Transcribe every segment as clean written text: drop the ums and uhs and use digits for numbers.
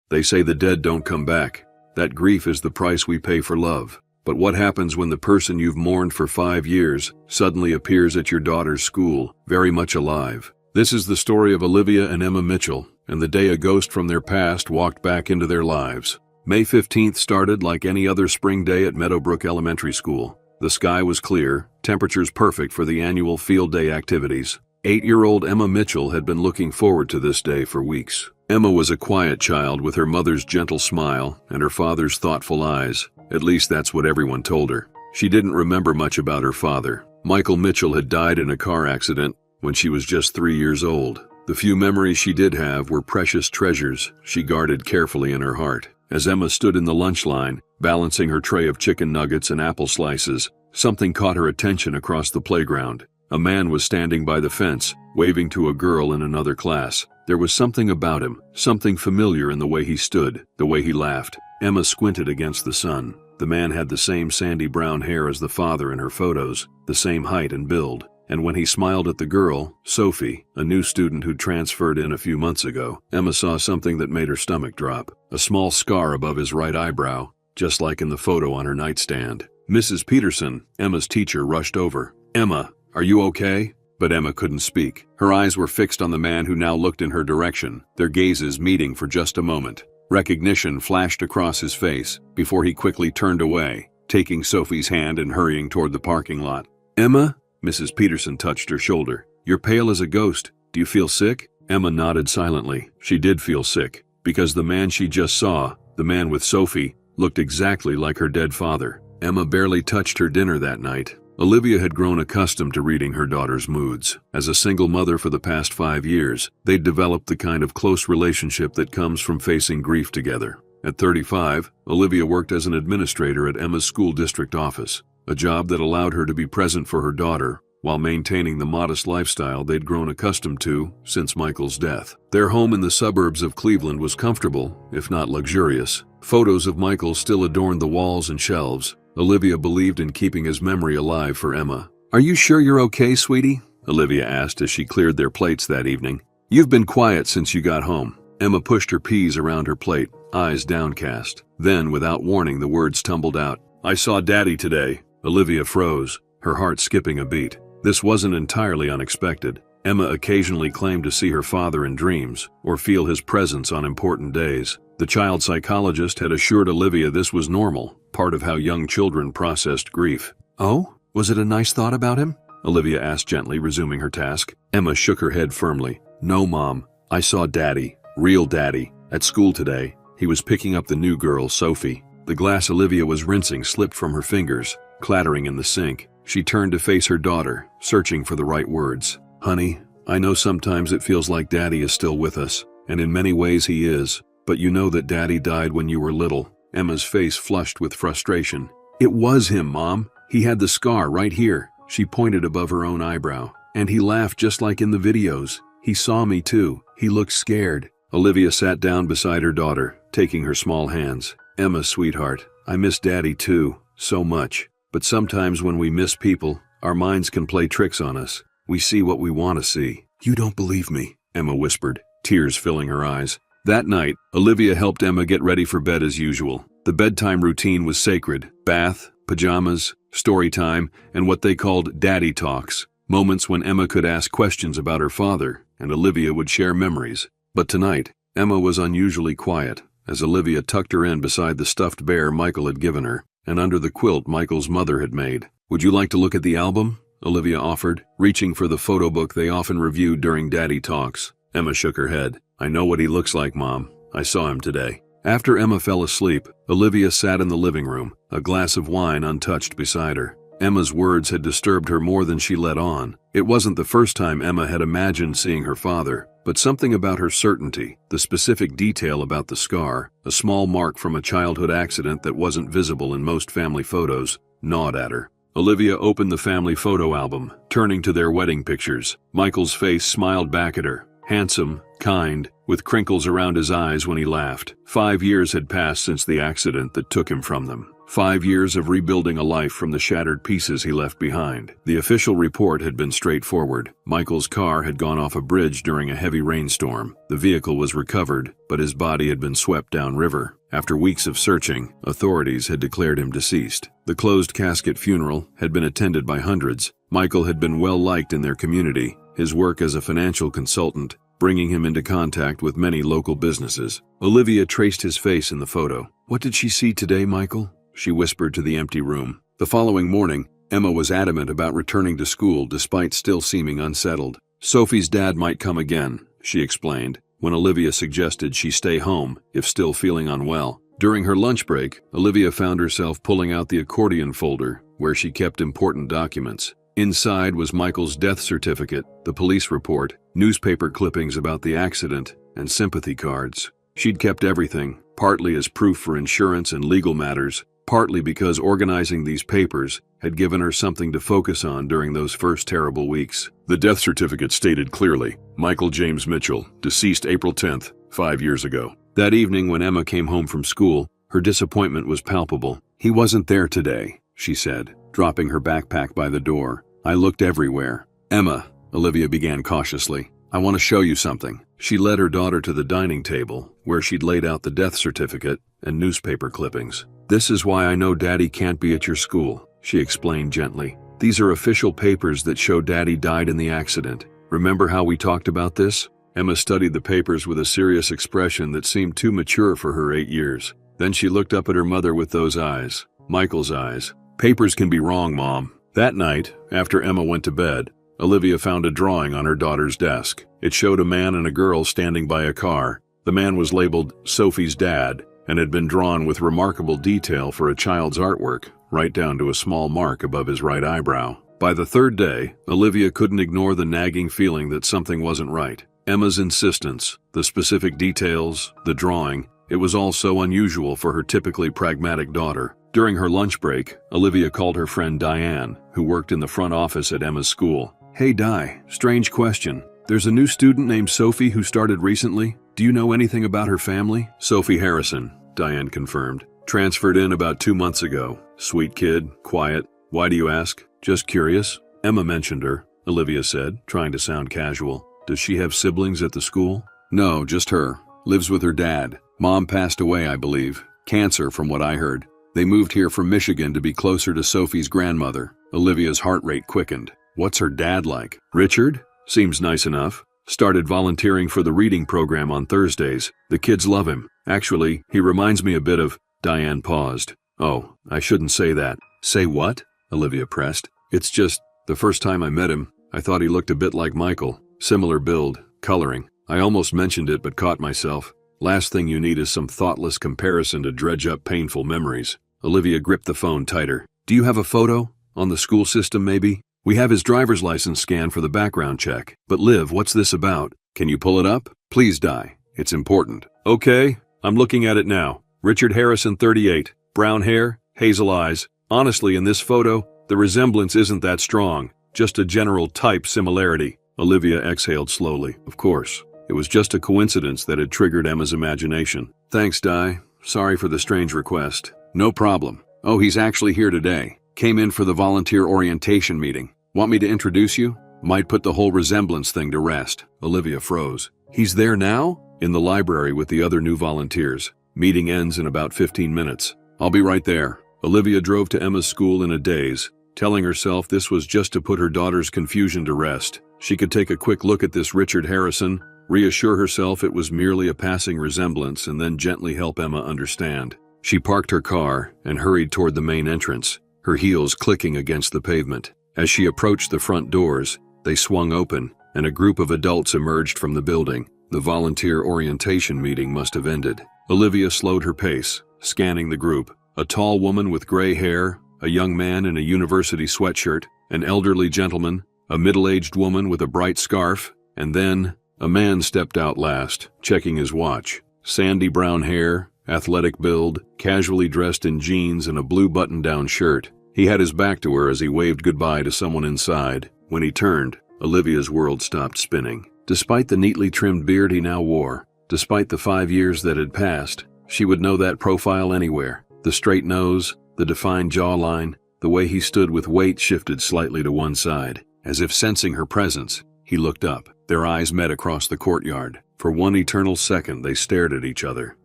They say the dead don't come back. That grief is the price we pay for love. But what happens when the person you've mourned for 5 years suddenly appears at your daughter's school, very much alive? This is the story of Olivia and Emma Mitchell, and the day a ghost from their past walked back into their lives. May 15th started like any other spring day at Meadowbrook Elementary School. The sky was clear, temperatures perfect for the annual field day activities. 8-year-old Emma Mitchell had been looking forward to this day for weeks. Emma was a quiet child with her mother's gentle smile and her father's thoughtful eyes. At least that's what everyone told her. She didn't remember much about her father. Michael Mitchell had died in a car accident when she was just 3 years old. The few memories she did have were precious treasures she guarded carefully in her heart. As Emma stood in the lunch line, balancing her tray of chicken nuggets and apple slices, something caught her attention across the playground. A man was standing by the fence, waving to a girl in another class. There was something about him, something familiar in the way he stood, the way he laughed. Emma squinted against the sun. The man had the same sandy brown hair as the father in her photos, the same height and build. And when he smiled at the girl, Sophie, a new student who'd transferred in a few months ago, Emma saw something that made her stomach drop. A small scar above his right eyebrow, just like in the photo on her nightstand. Mrs. Peterson, Emma's teacher, rushed over. "Emma, are you okay?" But Emma couldn't speak. Her eyes were fixed on the man who now looked in her direction, their gazes meeting for just a moment. Recognition flashed across his face before he quickly turned away, taking Sophie's hand and hurrying toward the parking lot. "Emma?" Mrs. Peterson touched her shoulder. "You're pale as a ghost. Do you feel sick?" Emma nodded silently. She did feel sick, because the man she just saw, the man with Sophie, looked exactly like her dead father. Emma barely touched her dinner that night. Olivia had grown accustomed to reading her daughter's moods. As a single mother for the past 5 years, they'd developed the kind of close relationship that comes from facing grief together. At 35, Olivia worked as an administrator at Emma's school district office, a job that allowed her to be present for her daughter while maintaining the modest lifestyle they'd grown accustomed to since Michael's death. Their home in the suburbs of Cleveland was comfortable, if not luxurious. Photos of Michael still adorned the walls and shelves. Olivia believed in keeping his memory alive for Emma. "Are you sure you're okay, sweetie?" Olivia asked as she cleared their plates that evening. "You've been quiet since you got home." Emma pushed her peas around her plate, eyes downcast. Then, without warning, the words tumbled out. "I saw Daddy today." Olivia froze, her heart skipping a beat. This wasn't entirely unexpected. Emma occasionally claimed to see her father in dreams, or feel his presence on important days. The child psychologist had assured Olivia this was normal, part of how young children processed grief. "Oh? Was it a nice thought about him?" Olivia asked gently, resuming her task. Emma shook her head firmly. "No, Mom. I saw Daddy, real Daddy, at school today. He was picking up the new girl, Sophie." The glass Olivia was rinsing slipped from her fingers, clattering in the sink. She turned to face her daughter, searching for the right words. "Honey, I know sometimes it feels like Daddy is still with us, and in many ways he is, but you know that Daddy died when you were little." Emma's face flushed with frustration. "It was him, Mom. He had the scar right here." She pointed above her own eyebrow. "And he laughed just like in the videos. He saw me too. He looked scared." Olivia sat down beside her daughter, taking her small hands. "Emma, sweetheart, I miss Daddy too, so much. But sometimes when we miss people, our minds can play tricks on us. We see what we want to see." "You don't believe me," Emma whispered, tears filling her eyes. That night, Olivia helped Emma get ready for bed as usual. The bedtime routine was sacred. Bath, pajamas, story time, and what they called daddy talks. Moments when Emma could ask questions about her father, and Olivia would share memories. But tonight, Emma was unusually quiet, as Olivia tucked her in beside the stuffed bear Michael had given her, and under the quilt Michael's mother had made. "Would you like to look at the album?" Olivia offered, reaching for the photo book they often reviewed during daddy talks. Emma shook her head. "I know what he looks like, Mom. I saw him today." After Emma fell asleep, Olivia sat in the living room, a glass of wine untouched beside her. Emma's words had disturbed her more than she let on. It wasn't the first time Emma had imagined seeing her father, but something about her certainty, the specific detail about the scar, a small mark from a childhood accident that wasn't visible in most family photos, gnawed at her. Olivia opened the family photo album, turning to their wedding pictures. Michael's face smiled back at her, handsome, kind, with crinkles around his eyes when he laughed. 5 years had passed since the accident that took him from them. 5 years of rebuilding a life from the shattered pieces he left behind. The official report had been straightforward. Michael's car had gone off a bridge during a heavy rainstorm. The vehicle was recovered, but his body had been swept downriver. After weeks of searching, authorities had declared him deceased. The closed casket funeral had been attended by hundreds. Michael had been well liked in their community, his work as a financial consultant bringing him into contact with many local businesses. Olivia traced his face in the photo. "What did she see today, Michael?" she whispered to the empty room. The following morning, Emma was adamant about returning to school despite still seeming unsettled. Sophie's dad might come again, she explained, when Olivia suggested she stay home if still feeling unwell. During her lunch break, Olivia found herself pulling out the accordion folder where she kept important documents. Inside was Michael's death certificate, the police report, newspaper clippings about the accident, and sympathy cards. She'd kept everything, partly as proof for insurance and legal matters, partly because organizing these papers had given her something to focus on during those first terrible weeks. The death certificate stated clearly, Michael James Mitchell, deceased April 10th, 5 years ago. That evening when Emma came home from school, her disappointment was palpable. "He wasn't there today," she said, dropping her backpack by the door. "I looked everywhere." "Emma," Olivia began cautiously, "I want to show you something." She led her daughter to the dining table, where she'd laid out the death certificate and newspaper clippings. "This is why I know Daddy can't be at your school," she explained gently. "These are official papers that show Daddy died in the accident. Remember how we talked about this?" Emma studied the papers with a serious expression that seemed too mature for her 8 years. Then she looked up at her mother with those eyes, Michael's eyes. "Papers can be wrong, Mom." That night, after Emma went to bed, Olivia found a drawing on her daughter's desk. It showed a man and a girl standing by a car. The man was labeled Sophie's dad and had been drawn with remarkable detail for a child's artwork, right down to a small mark above his right eyebrow. By the third day, Olivia couldn't ignore the nagging feeling that something wasn't right. Emma's insistence, the specific details, the drawing, it was all so unusual for her typically pragmatic daughter. During her lunch break, Olivia called her friend Diane, who worked in the front office at Emma's school. "Hey Di, strange question. There's a new student named Sophie who started recently. Do you know anything about her family?" "Sophie Harrison," Diane confirmed. "Transferred in about 2 months ago. Sweet kid, quiet. Why do you ask?" "Just curious." "Emma mentioned her," Olivia said, trying to sound casual. "Does she have siblings at the school?" "No, just her. Lives with her dad. Mom passed away, I believe. Cancer, from what I heard. They moved here from Michigan to be closer to Sophie's grandmother." Olivia's heart rate quickened. "What's her dad like?" "Richard? Seems nice enough. Started volunteering for the reading program on Thursdays. The kids love him. Actually, he reminds me a bit of..." Diane paused. "Oh, I shouldn't say that." "Say what?" Olivia pressed. "It's just, the first time I met him, I thought he looked a bit like Michael. Similar build, coloring. I almost mentioned it but caught myself. Last thing you need is some thoughtless comparison to dredge up painful memories." Olivia gripped the phone tighter. "Do you have a photo? On the school system, maybe? We have his driver's license scan for the background check. But Liv, what's this about? Can you pull it up? Please, Di. It's important." "Okay, I'm looking at it now. Richard Harrison, 38. Brown hair, hazel eyes. Honestly, in this photo, the resemblance isn't that strong. Just a general type similarity." Olivia exhaled slowly. Of course. It was just a coincidence that had triggered Emma's imagination. "Thanks, Di. Sorry for the strange request." "No problem. Oh, he's actually here today. Came in for the volunteer orientation meeting. Want me to introduce you? Might put the whole resemblance thing to rest." Olivia froze. "He's there now?" "In the library with the other new volunteers. Meeting ends in about 15 minutes. I'll be right there." Olivia drove to Emma's school in a daze, telling herself this was just to put her daughter's confusion to rest. She could take a quick look at this Richard Harrison, reassure herself it was merely a passing resemblance, and then gently help Emma understand. She parked her car and hurried toward the main entrance, her heels clicking against the pavement. As she approached the front doors, they swung open, and a group of adults emerged from the building. The volunteer orientation meeting must have ended. Olivia slowed her pace, scanning the group. A tall woman with gray hair, a young man in a university sweatshirt, an elderly gentleman, a middle-aged woman with a bright scarf, and then a man stepped out last, checking his watch. Sandy brown hair, athletic build, casually dressed in jeans and a blue button-down shirt. He had his back to her as he waved goodbye to someone inside. When he turned, Olivia's world stopped spinning. Despite the neatly trimmed beard he now wore, despite the 5 years that had passed, she would know that profile anywhere. The straight nose, The defined jawline, the way he stood with weight shifted slightly to one side. As if sensing her presence, he looked up. Their eyes met across the courtyard. For one eternal second they stared at each other,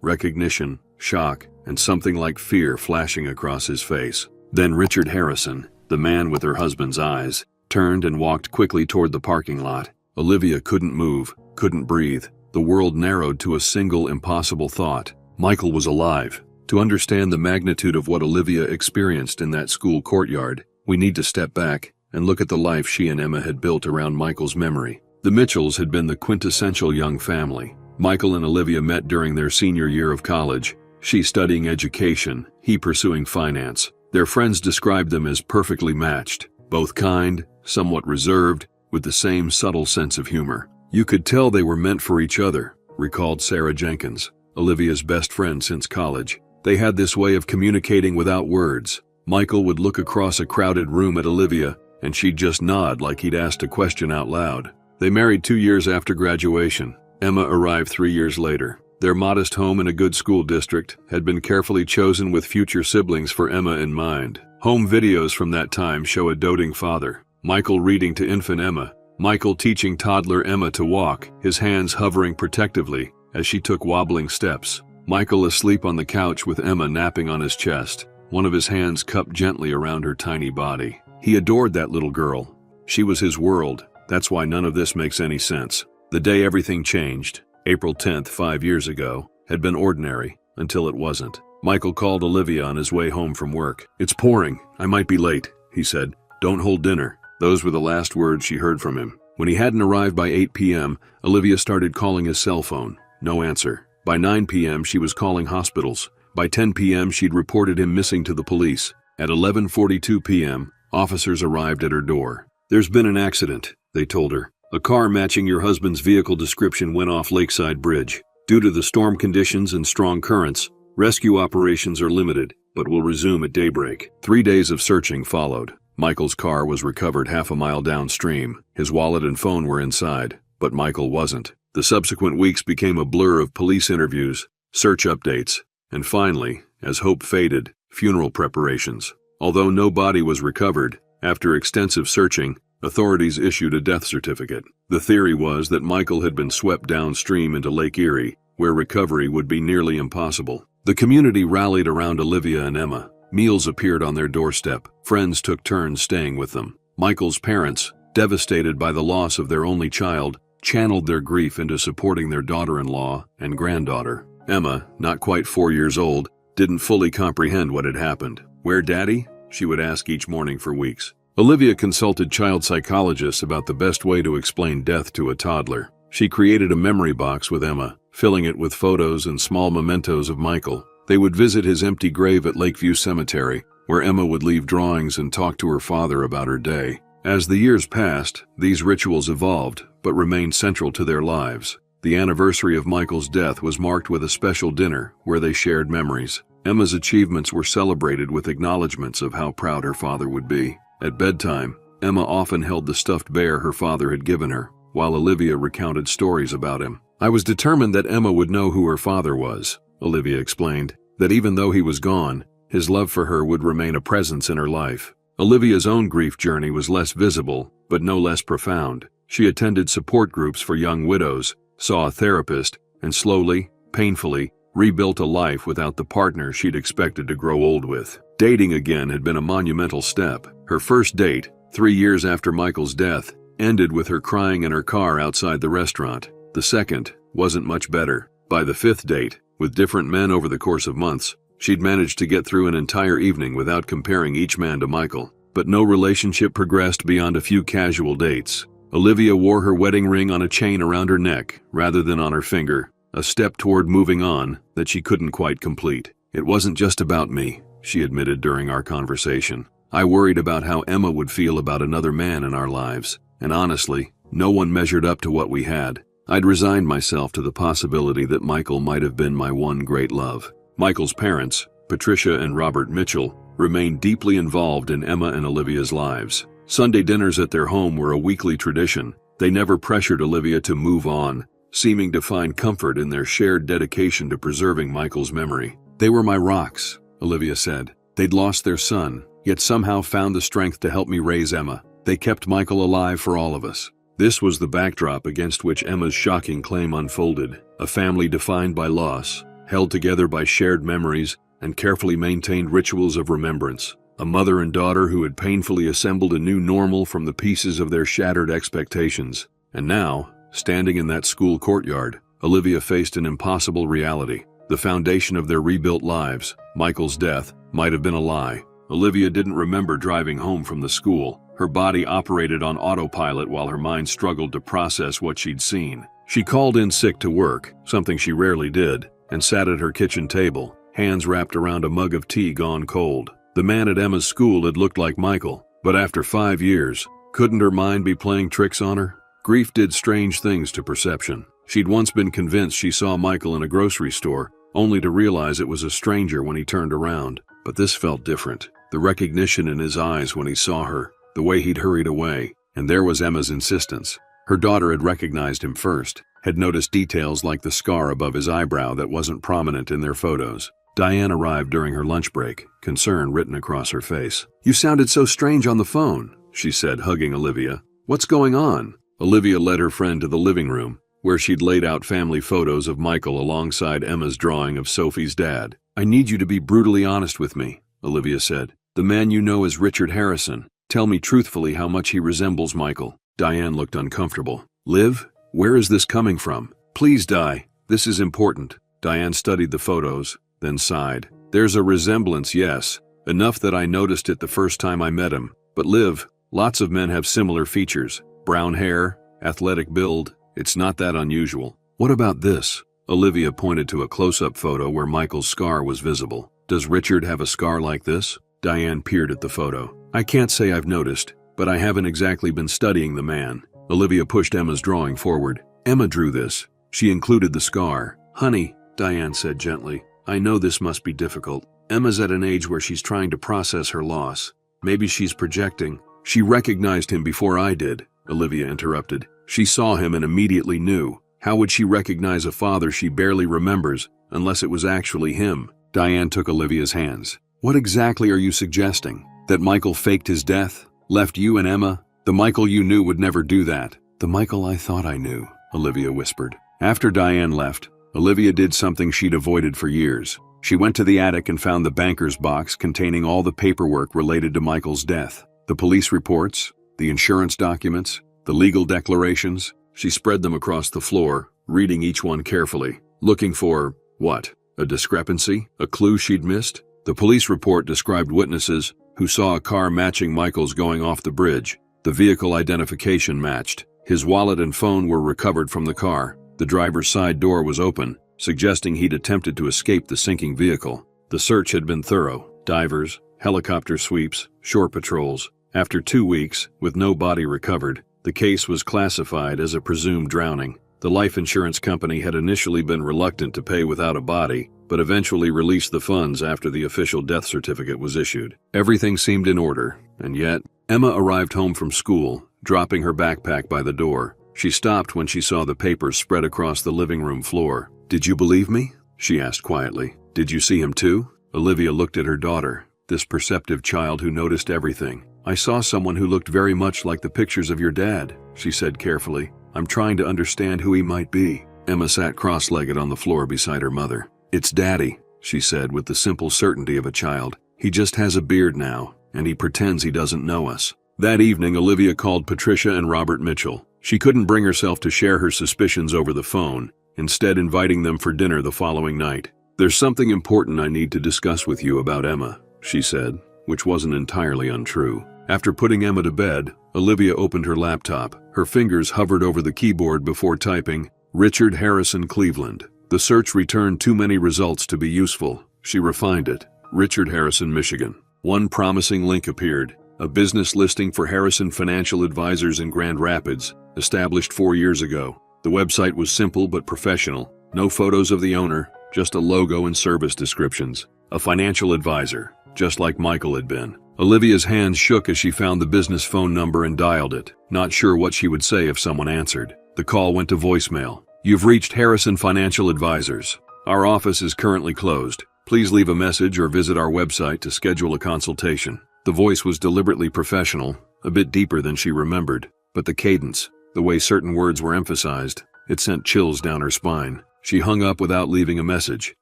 recognition, shock, and something like fear flashing across his face. Then Richard Harrison, the man with her husband's eyes, turned and walked quickly toward the parking lot. Olivia couldn't move, couldn't breathe. The world narrowed to a single impossible thought. Michael was alive. To understand the magnitude of what Olivia experienced in that school courtyard, we need to step back and look at the life she and Emma had built around Michael's memory. The Mitchells had been the quintessential young family. Michael and Olivia met during their senior year of college, she studying education, he pursuing finance. Their friends described them as perfectly matched, both kind, somewhat reserved, with the same subtle sense of humor. You could tell they were meant for each other, recalled Sarah Jenkins, Olivia's best friend since college. They had this way of communicating without words. Michael would look across a crowded room at Olivia, and she'd just nod like he'd asked a question out loud. They married 2 years after graduation. Emma arrived 3 years later. Their modest home in a good school district had been carefully chosen with future siblings for Emma in mind. Home videos from that time show a doting father, Michael reading to infant Emma, Michael teaching toddler Emma to walk, his hands hovering protectively as she took wobbling steps. Michael asleep on the couch with Emma napping on his chest, one of his hands cupped gently around her tiny body. He adored that little girl. She was his world. That's why none of this makes any sense. The day everything changed, April 10th, 5 years ago, had been ordinary until it wasn't. Michael called Olivia on his way home from work. "It's pouring. I might be late," he said. "Don't hold dinner." Those were the last words she heard from him. When he hadn't arrived by 8 p.m., Olivia started calling his cell phone. No answer. By 9 p.m., she was calling hospitals. By 10 p.m., she'd reported him missing to the police. At 11:42 p.m., officers arrived at her door. "There's been an accident," they told her. "A car matching your husband's vehicle description went off Lakeside Bridge. Due to the storm conditions and strong currents, rescue operations are limited, but will resume at daybreak." 3 days of searching followed. Michael's car was recovered half a mile downstream. His wallet and phone were inside, but Michael wasn't. The subsequent weeks became a blur of police interviews, search updates, and finally, as hope faded, funeral preparations. Although no body was recovered, after extensive searching, authorities issued a death certificate. The theory was that Michael had been swept downstream into Lake Erie, where recovery would be nearly impossible. The community rallied around Olivia and Emma. Meals appeared on their doorstep. Friends took turns staying with them. Michael's parents, devastated by the loss of their only child, channeled their grief into supporting their daughter-in-law and granddaughter. Emma, not quite 4 years old, didn't fully comprehend what had happened. "Where, Daddy?" she would ask each morning for weeks. Olivia consulted child psychologists about the best way to explain death to a toddler. She created a memory box with Emma, filling it with photos and small mementos of Michael. They would visit his empty grave at Lakeview Cemetery, where Emma would leave drawings and talk to her father about her day. As the years passed, these rituals evolved, but remained central to their lives. The anniversary of Michael's death was marked with a special dinner where they shared memories. Emma's achievements were celebrated with acknowledgments of how proud her father would be. At bedtime, Emma often held the stuffed bear her father had given her, while Olivia recounted stories about him. "I was determined that Emma would know who her father was," Olivia explained, "that even though he was gone, his love for her would remain a presence in her life." Olivia's own grief journey was less visible, but no less profound. She attended support groups for young widows, saw a therapist, and slowly, painfully, rebuilt a life without the partner she'd expected to grow old with. Dating again had been a monumental step. Her first date, 3 years after Michael's death, ended with her crying in her car outside the restaurant. The second wasn't much better. By the 5th date, with different men over the course of months, she'd managed to get through an entire evening without comparing each man to Michael. But no relationship progressed beyond a few casual dates. Olivia wore her wedding ring on a chain around her neck rather than on her finger, a step toward moving on that she couldn't quite complete. "It wasn't just about me," she admitted during our conversation. "I worried about how Emma would feel about another man in our lives, and honestly, no one measured up to what we had. I'd resigned myself to the possibility that Michael might have been my one great love." Michael's parents, Patricia and Robert Mitchell, remained deeply involved in Emma and Olivia's lives. Sunday dinners at their home were a weekly tradition. They never pressured Olivia to move on, seeming to find comfort in their shared dedication to preserving Michael's memory. "They were my rocks," Olivia said. They'd lost their son, yet somehow found the strength to help me raise Emma. They kept Michael alive for all of us. This was the backdrop against which Emma's shocking claim unfolded. A family defined by loss, held together by shared memories and carefully maintained rituals of remembrance. A mother and daughter who had painfully assembled a new normal from the pieces of their shattered expectations. And now, standing in that school courtyard, Olivia faced an impossible reality. The foundation of their rebuilt lives, Michael's death, might have been a lie. Olivia didn't remember driving home from the school. Her body operated on autopilot while her mind struggled to process what she'd seen. She called in sick to work, something she rarely did, and sat at her kitchen table, hands wrapped around a mug of tea gone cold. The man at Emma's school had looked like Michael, but after 5 years, couldn't her mind be playing tricks on her? Grief did strange things to perception. She'd once been convinced she saw Michael in a grocery store, only to realize it was a stranger when he turned around. But this felt different. The recognition in his eyes when he saw her, the way he'd hurried away, and there was Emma's insistence. Her daughter had recognized him first, had noticed details like the scar above his eyebrow that wasn't prominent in their photos. Diane arrived during her lunch break, concern written across her face. "You sounded so strange on the phone," she said, hugging Olivia. "What's going on?" Olivia led her friend to the living room, where she'd laid out family photos of Michael alongside Emma's drawing of Sophie's dad. "I need you to be brutally honest with me," Olivia said. "The man you know is Richard Harrison. Tell me truthfully how much he resembles Michael." Diane looked uncomfortable. "Liv, where is this coming from? Please, Di, this is important." Diane studied the photos, then sighed. "There's a resemblance, yes. Enough that I noticed it the first time I met him. But Liv, lots of men have similar features. Brown hair, athletic build. It's not that unusual." "What about this?" Olivia pointed to a close-up photo where Michael's scar was visible. "Does Richard have a scar like this?" Diane peered at the photo. "I can't say I've noticed, but I haven't exactly been studying the man." Olivia pushed Emma's drawing forward. "Emma drew this. She included the scar." "Honey," Diane said gently, "I know this must be difficult. Emma's at an age where she's trying to process her loss. Maybe she's projecting." "She recognized him before I did," Olivia interrupted. "She saw him and immediately knew. How would she recognize a father she barely remembers unless it was actually him?" Diane took Olivia's hands. "What exactly are you suggesting? That Michael faked his death? Left you and Emma? The Michael you knew would never do that." "The Michael I thought I knew," Olivia whispered. After Diane left, Olivia did something she'd avoided for years. She went to the attic and found the banker's box containing all the paperwork related to Michael's death. The police reports, the insurance documents, the legal declarations. She spread them across the floor, reading each one carefully, looking for, what? A discrepancy? A clue she'd missed? The police report described witnesses who saw a car matching Michael's going off the bridge. The vehicle identification matched. His wallet and phone were recovered from the car. The driver's side door was open, suggesting he'd attempted to escape the sinking vehicle. The search had been thorough. Divers, helicopter sweeps, shore patrols. After 2 weeks, with no body recovered, the case was classified as a presumed drowning. The life insurance company had initially been reluctant to pay without a body, but eventually released the funds after the official death certificate was issued. Everything seemed in order, and yet, Emma arrived home from school, dropping her backpack by the door. She stopped when she saw the papers spread across the living room floor. "Did you believe me?" she asked quietly. "Did you see him too?" Olivia looked at her daughter, this perceptive child who noticed everything. "I saw someone who looked very much like the pictures of your dad," she said carefully. "I'm trying to understand who he might be." Emma sat cross-legged on the floor beside her mother. "It's Daddy," she said with the simple certainty of a child. "He just has a beard now, and he pretends he doesn't know us." That evening, Olivia called Patricia and Robert Mitchell. She couldn't bring herself to share her suspicions over the phone, instead inviting them for dinner the following night. "There's something important I need to discuss with you about Emma," she said, which wasn't entirely untrue. After putting Emma to bed, Olivia opened her laptop. Her fingers hovered over the keyboard before typing, "Richard Harrison, Cleveland." The search returned too many results to be useful. She refined it. Richard Harrison, Michigan. One promising link appeared. A business listing for Harrison Financial Advisors in Grand Rapids, established 4 years ago. The website was simple but professional. No photos of the owner, just a logo and service descriptions. A financial advisor, just like Michael had been. Olivia's hands shook as she found the business phone number and dialed it, not sure what she would say if someone answered. The call went to voicemail. "You've reached Harrison Financial Advisors. Our office is currently closed. Please leave a message or visit our website to schedule a consultation. The voice was deliberately professional, a bit deeper than she remembered, but the cadence, the way certain words were emphasized, it sent chills down her spine. She hung up without leaving a message.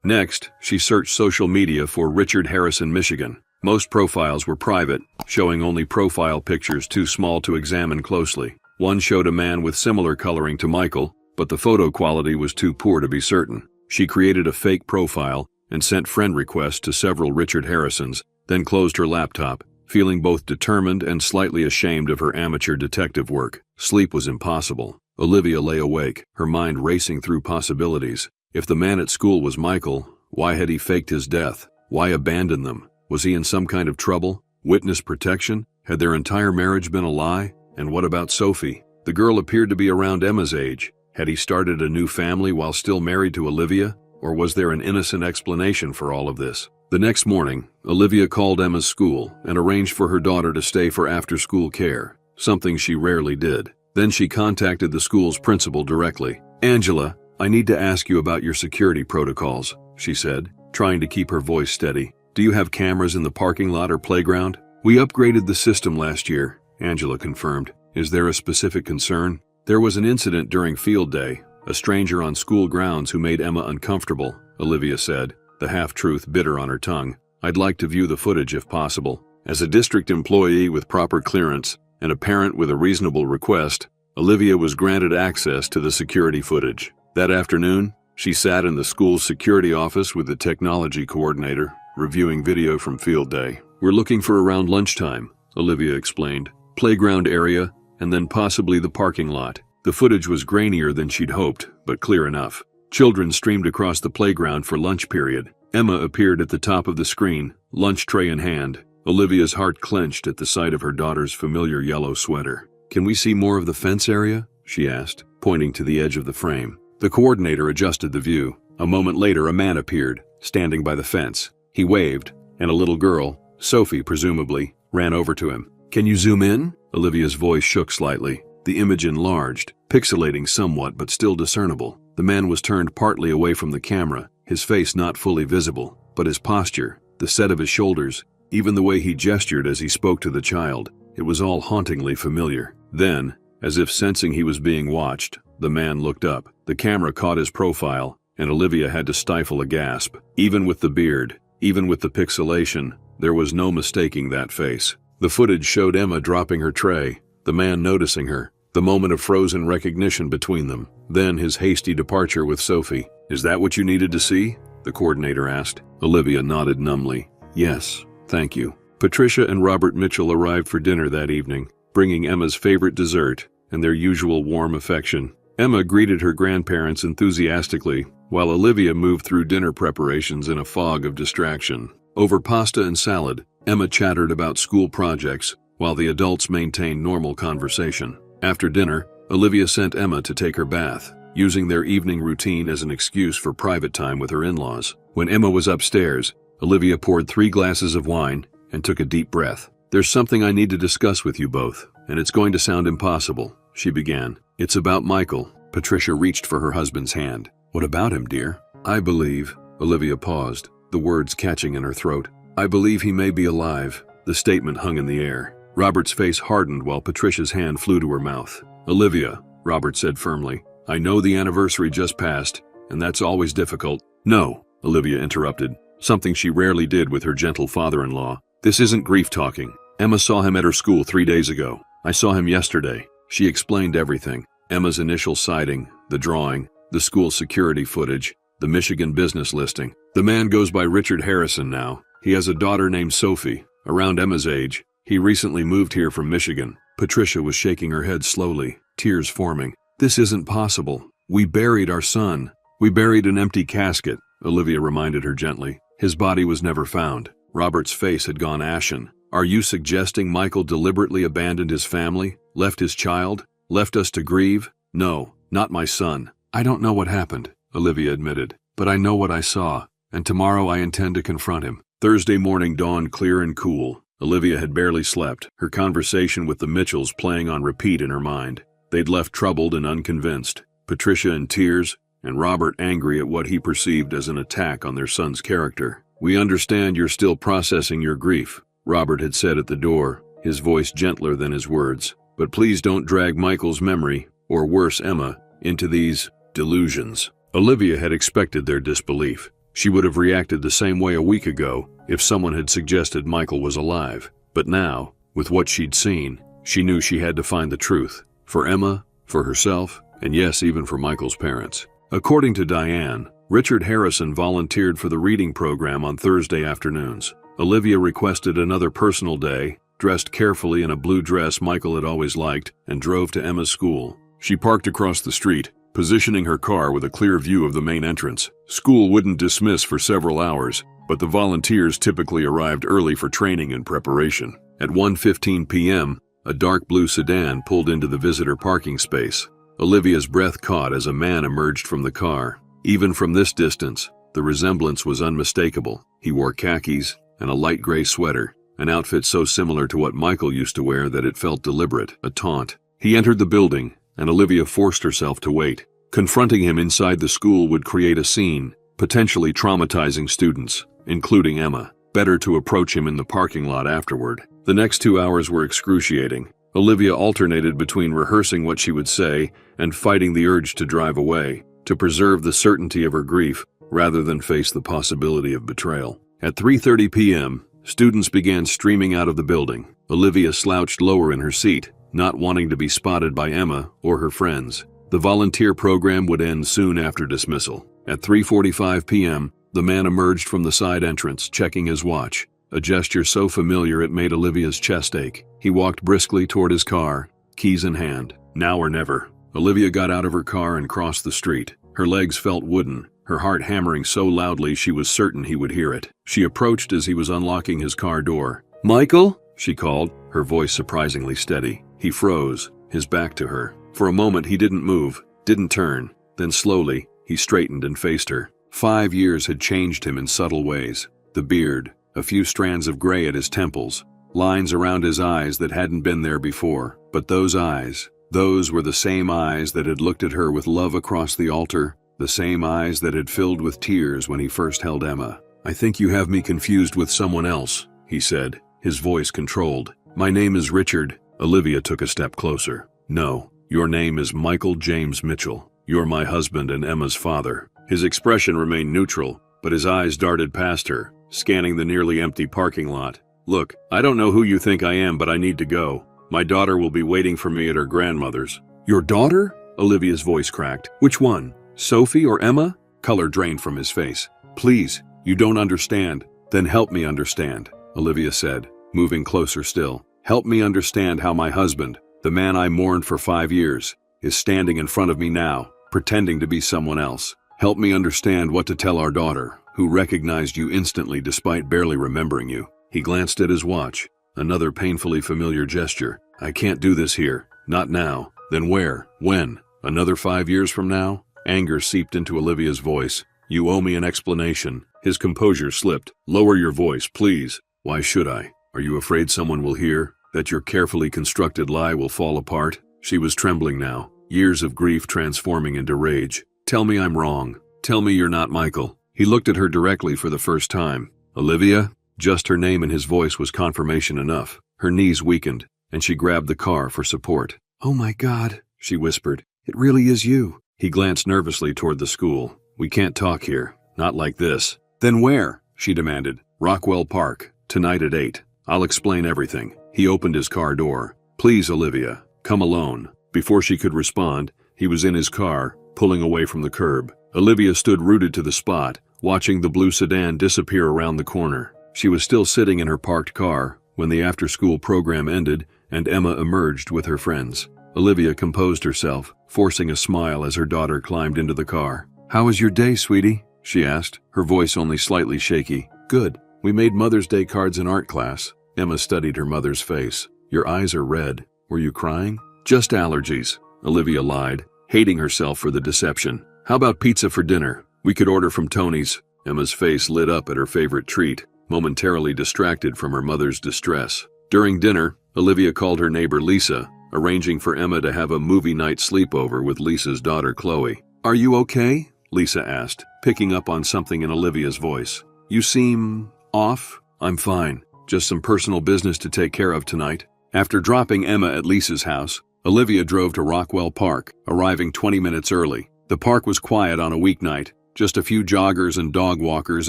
Next, she searched social media for Richard Harrison, Michigan. Most profiles were private, showing only profile pictures too small to examine closely. One showed a man with similar coloring to Michael, but the photo quality was too poor to be certain. She created a fake profile and sent friend requests to several Richard Harrisons, then closed her laptop, feeling both determined and slightly ashamed of her amateur detective work. Sleep was impossible. Olivia lay awake, her mind racing through possibilities. If the man at school was Michael, why had he faked his death? Why abandon them? Was he in some kind of trouble? Witness protection? Had their entire marriage been a lie? And what about Sophie? The girl appeared to be around Emma's age. Had he started a new family while still married to Olivia? Or was there an innocent explanation for all of this? The next morning, Olivia called Emma's school and arranged for her daughter to stay for after-school care, something she rarely did. Then she contacted the school's principal directly. "Angela, I need to ask you about your security protocols," she said, trying to keep her voice steady. "Do you have cameras in the parking lot or playground?" "We upgraded the system last year," Angela confirmed. "Is there a specific concern?" "There was an incident during field day, a stranger on school grounds who made Emma uncomfortable," Olivia said, the half-truth bitter on her tongue. "I'd like to view the footage if possible." As a district employee with proper clearance and a parent with a reasonable request, Olivia was granted access to the security footage. That afternoon, she sat in the school's security office with the technology coordinator, reviewing video from field day. "We're looking for around lunchtime," Olivia explained. "Playground area, and then possibly the parking lot." The footage was grainier than she'd hoped, but clear enough. Children streamed across the playground for lunch period. Emma appeared at the top of the screen, lunch tray in hand. Olivia's heart clenched at the sight of her daughter's familiar yellow sweater. "Can we see more of the fence area?" she asked, pointing to the edge of the frame. The coordinator adjusted the view. A moment later, a man appeared, standing by the fence. He waved, and a little girl, Sophie presumably, ran over to him. "Can you zoom in?" Olivia's voice shook slightly. The image enlarged, pixelating somewhat but still discernible. The man was turned partly away from the camera, his face not fully visible, but his posture, the set of his shoulders, even the way he gestured as he spoke to the child, it was all hauntingly familiar. Then, as if sensing he was being watched, the man looked up. The camera caught his profile, and Olivia had to stifle a gasp. Even with the beard, even with the pixelation, there was no mistaking that face. The footage showed Emma dropping her tray, the man noticing her, the moment of frozen recognition between them, then his hasty departure with Sophie. "Is that what you needed to see?" the coordinator asked. Olivia nodded numbly. "Yes, thank you." Patricia and Robert Mitchell arrived for dinner that evening, bringing Emma's favorite dessert and their usual warm affection. Emma greeted her grandparents enthusiastically, while Olivia moved through dinner preparations in a fog of distraction. Over pasta and salad, Emma chattered about school projects, while the adults maintained normal conversation. After dinner, Olivia sent Emma to take her bath, using their evening routine as an excuse for private time with her in-laws. When Emma was upstairs, Olivia poured 3 glasses of wine and took a deep breath. "There's something I need to discuss with you both, and it's going to sound impossible," she began. "It's about Michael." Patricia reached for her husband's hand. "What about him, dear?" "I believe," Olivia paused, the words catching in her throat. "I believe he may be alive." The statement hung in the air. Robert's face hardened while Patricia's hand flew to her mouth. "Olivia," Robert said firmly, "I know the anniversary just passed, and that's always difficult." "No," Olivia interrupted, something she rarely did with her gentle father-in-law. "This isn't grief talking. Emma saw him at her school 3 days ago. I saw him yesterday." She explained everything. Emma's initial sighting, the drawing, the school security footage, the Michigan business listing. "The man goes by Richard Harrison now. He has a daughter named Sophie, around Emma's age. He recently moved here from Michigan." Patricia was shaking her head slowly, tears forming. "This isn't possible. We buried our son." "We buried an empty casket," Olivia reminded her gently. "His body was never found." Robert's face had gone ashen. "Are you suggesting Michael deliberately abandoned his family, left his child, left us to grieve?" "No, not my son. I don't know what happened," Olivia admitted, "but I know what I saw, and tomorrow I intend to confront him." Thursday morning dawned clear and cool. Olivia had barely slept, her conversation with the Mitchells playing on repeat in her mind. They'd left troubled and unconvinced, Patricia in tears, and Robert angry at what he perceived as an attack on their son's character. "We understand you're still processing your grief," Robert had said at the door, his voice gentler than his words. "But please don't drag Michael's memory, or worse, Emma, into these delusions." Olivia had expected their disbelief. She would have reacted the same way a week ago if someone had suggested Michael was alive. But now, with what she'd seen, she knew she had to find the truth. For Emma, for herself, and yes, even for Michael's parents. According to Diane, Richard Harrison volunteered for the reading program on Thursday afternoons. Olivia requested another personal day, dressed carefully in a blue dress Michael had always liked, and drove to Emma's school. She parked across the street, positioning her car with a clear view of the main entrance. School wouldn't dismiss for several hours, but the volunteers typically arrived early for training and preparation. At 1:15 p.m., a dark blue sedan pulled into the visitor parking space. Olivia's breath caught as a man emerged from the car. Even from this distance, the resemblance was unmistakable. He wore khakis and a light gray sweater, an outfit so similar to what Michael used to wear that it felt deliberate, a taunt. He entered the building, and Olivia forced herself to wait. Confronting him inside the school would create a scene, potentially traumatizing students, including Emma. Better to approach him in the parking lot afterward. The next 2 hours were excruciating. Olivia alternated between rehearsing what she would say and fighting the urge to drive away, to preserve the certainty of her grief rather than face the possibility of betrayal. At 3:30 p.m., students began streaming out of the building. Olivia slouched lower in her seat, not wanting to be spotted by Emma or her friends. The volunteer program would end soon after dismissal. At 3:45 p.m., the man emerged from the side entrance, checking his watch, a gesture so familiar it made Olivia's chest ache. He walked briskly toward his car, keys in hand. Now or never. Olivia got out of her car and crossed the street. Her legs felt wooden, her heart hammering so loudly she was certain he would hear it. She approached as he was unlocking his car door. "Michael?" she called, her voice surprisingly steady. He froze, his back to her. For a moment he didn't move, didn't turn. Then slowly, he straightened and faced her. 5 years had changed him in subtle ways. The beard, a few strands of gray at his temples, lines around his eyes that hadn't been there before. But those eyes, those were the same eyes that had looked at her with love across the altar, the same eyes that had filled with tears when he first held Emma. "I think you have me confused with someone else," he said, his voice controlled. "My name is Richard." Olivia took a step closer. "No, your name is Michael James Mitchell. You're my husband and Emma's father." His expression remained neutral, but his eyes darted past her, scanning the nearly empty parking lot. "Look, I don't know who you think I am, but I need to go. My daughter will be waiting for me at her grandmother's." "Your daughter?" Olivia's voice cracked. "Which one? Sophie or Emma?" Color drained from his face. "Please, you don't understand." "Then help me understand," Olivia said, moving closer still. "Help me understand how my husband, the man I mourned for 5 years, is standing in front of me now, pretending to be someone else. Help me understand what to tell our daughter, who recognized you instantly despite barely remembering you." He glanced at his watch, another painfully familiar gesture. "I can't do this here. Not now. Then where? When? Another 5 years from now?" Anger seeped into Olivia's voice. "You owe me an explanation." His composure slipped. "Lower your voice, please." "Why should I? Are you afraid someone will hear? That your carefully constructed lie will fall apart?" She was trembling now, years of grief transforming into rage. "Tell me I'm wrong. Tell me you're not Michael." He looked at her directly for the first time. "Olivia?" Just her name and his voice was confirmation enough. Her knees weakened, and she grabbed the car for support. "Oh my God," she whispered. "It really is you." He glanced nervously toward the school. "We can't talk here. Not like this." "Then where?" she demanded. "Rockwell Park. Tonight at 8. I'll explain everything." He opened his car door. "Please, Olivia, come alone." Before she could respond, he was in his car, pulling away from the curb. Olivia stood rooted to the spot, watching the blue sedan disappear around the corner. She was still sitting in her parked car when the after-school program ended and Emma emerged with her friends. Olivia composed herself, forcing a smile as her daughter climbed into the car. "How was your day, sweetie?" she asked, her voice only slightly shaky. "Good. We made Mother's Day cards in art class." Emma studied her mother's face. "Your eyes are red. Were you crying?" "Just allergies," Olivia lied, hating herself for the deception. "How about pizza for dinner? We could order from Tony's." Emma's face lit up at her favorite treat, momentarily distracted from her mother's distress. During dinner, Olivia called her neighbor Lisa, arranging for Emma to have a movie night sleepover with Lisa's daughter Chloe. "Are you okay?" Lisa asked, picking up on something in Olivia's voice. You seem off? I'm fine. Just some personal business to take care of tonight. After dropping Emma at Lisa's house, Olivia drove to Rockwell Park, arriving 20 minutes early. The park was quiet on a weeknight, just a few joggers and dog walkers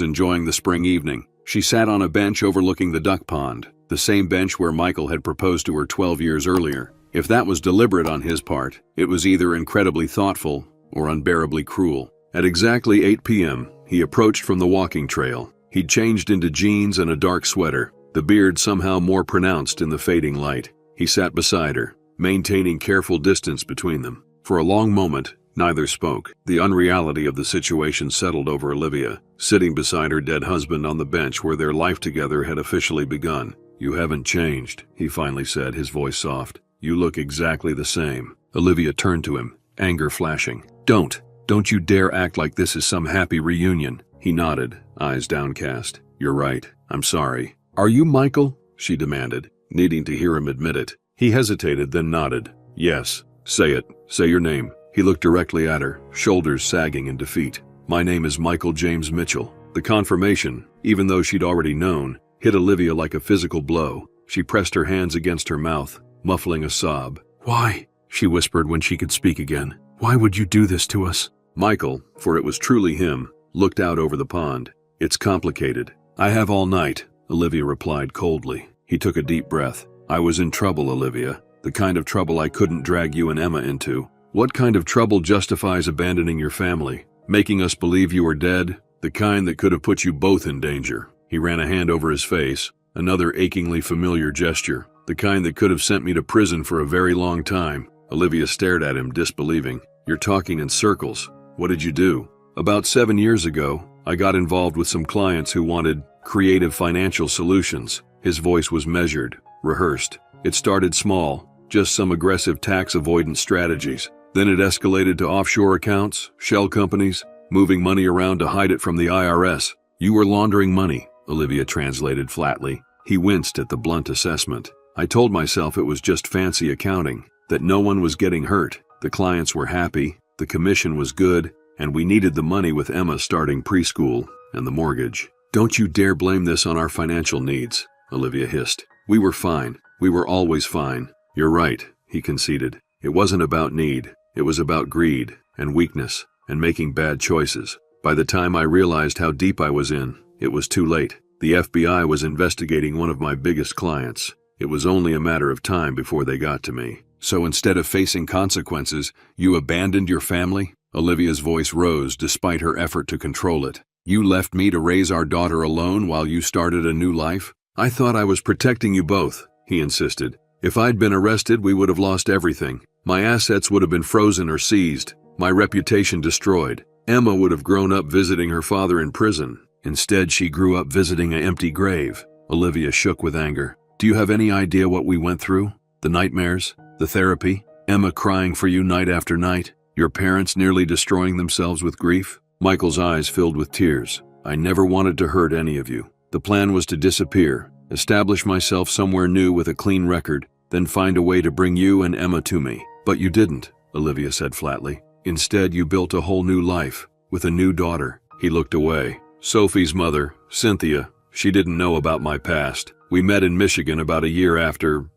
enjoying the spring evening. She sat on a bench overlooking the duck pond, the same bench where Michael had proposed to her 12 years earlier. If that was deliberate on his part, it was either incredibly thoughtful or unbearably cruel. At exactly 8 p.m., he approached from the walking trail. He'd changed into jeans and a dark sweater, the beard somehow more pronounced in the fading light. He sat beside her, maintaining careful distance between them. For a long moment, neither spoke. The unreality of the situation settled over Olivia, sitting beside her dead husband on the bench where their life together had officially begun. You haven't changed, he finally said, his voice soft. You look exactly the same. Olivia turned to him, anger flashing. Don't you dare act like this is some happy reunion. He nodded, eyes downcast. You're right. I'm sorry. Are you Michael? She demanded, needing to hear him admit it. He hesitated, then nodded. Yes. Say it. Say your name. He looked directly at her, shoulders sagging in defeat. My name is Michael James Mitchell. The confirmation, even though she'd already known, hit Olivia like a physical blow. She pressed her hands against her mouth, muffling a sob. Why? She whispered when she could speak again. Why would you do this to us? Michael, for it was truly him, looked out over the pond. It's complicated. I have all night, Olivia replied coldly. He took a deep breath. I was in trouble, Olivia. The kind of trouble I couldn't drag you and Emma into. What kind of trouble justifies abandoning your family? Making us believe you were dead? The kind that could have put you both in danger. He ran a hand over his face, another achingly familiar gesture. The kind that could have sent me to prison for a very long time. Olivia stared at him, disbelieving. You're talking in circles. What did you do? About 7 years ago, I got involved with some clients who wanted creative financial solutions. His voice was measured, rehearsed. It started small, just some aggressive tax avoidance strategies. Then it escalated to offshore accounts, shell companies, moving money around to hide it from the IRS. You were laundering money, Olivia translated flatly. He winced at the blunt assessment. I told myself it was just fancy accounting, that no one was getting hurt. The clients were happy, the commission was good, and we needed the money with Emma starting preschool and the mortgage. Don't you dare blame this on our financial needs, Olivia hissed. We were fine. We were always fine. You're right, he conceded. It wasn't about need. It was about greed and weakness and making bad choices. By the time I realized how deep I was in, it was too late. The FBI was investigating one of my biggest clients. It was only a matter of time before they got to me. So instead of facing consequences, you abandoned your family? Olivia's voice rose despite her effort to control it. You left me to raise our daughter alone while you started a new life? I thought I was protecting you both, he insisted. If I'd been arrested, we would have lost everything. My assets would have been frozen or seized, my reputation destroyed. Emma would have grown up visiting her father in prison. Instead, she grew up visiting an empty grave. Olivia shook with anger. Do you have any idea what we went through? The nightmares? The therapy? Emma crying for you night after night? Your parents nearly destroying themselves with grief? Michael's eyes filled with tears. I never wanted to hurt any of you. The plan was to disappear, establish myself somewhere new with a clean record, then find a way to bring you and Emma to me. But you didn't, Olivia said flatly. Instead, you built a whole new life, with a new daughter. He looked away. Sophie's mother, Cynthia, she didn't know about my past. We met in Michigan about a year after